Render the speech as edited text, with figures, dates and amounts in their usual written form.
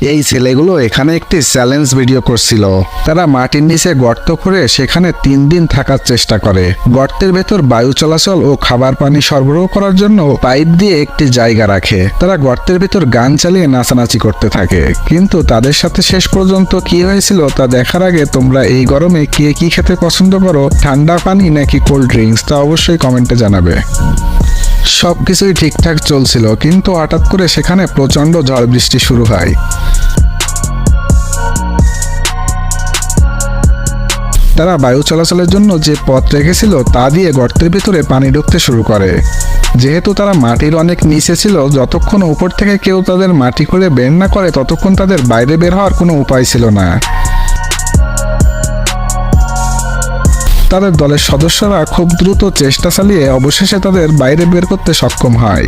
এই ছেলেগুলো এখানে একটি চ্যালেঞ্জ ভিডিও করছিল। তারা মাটির নিচে গর্ত করে সেখানে 3 দিন থাকার চেষ্টা করে। গর্তের ভেতর বায়ু চলাচল ও খাবার পানি সরবরাহ করার জন্য পাইপ দিয়ে একটি জায়গা রাখে। তারা গর্তের ভেতর গান চালিয়ে নাচানাচি করতে থাকে। কিন্তু তাদের সাথে শেষ পর্যন্ত কি হয়েছিল তা দেখার আগে তোমরা এই গরমে কে কি খেতে পছন্দ করো, ঠান্ডা পানি নাকি কোল্ড ড্রিঙ্কস, তা অবশ্যই কমেন্টে জানাবে। সবকিছুই ঠিকঠাক চলছিল, কিন্তু হঠাৎ করে সেখানে প্রচণ্ড ঝড় বৃষ্টি শুরু হয়। তারা বায়ু চলাচলের জন্য যে পথ রেখেছিল তা দিয়ে গর্তের ভিতরে পানি ঢুকতে শুরু করে। যেহেতু তারা মাটির অনেক নিচে ছিল, যতক্ষণ উপর থেকে কেউ তাদের মাটি খুঁড়ে বের না করে ততক্ষণ তাদের বাইরে বের হওয়ার কোনো উপায় ছিল না। তাদের দলের সদস্যরা খুব দ্রুত চেষ্টা চালিয়ে অবশেষে তাদের বাইরে বের করতে সক্ষম হয়।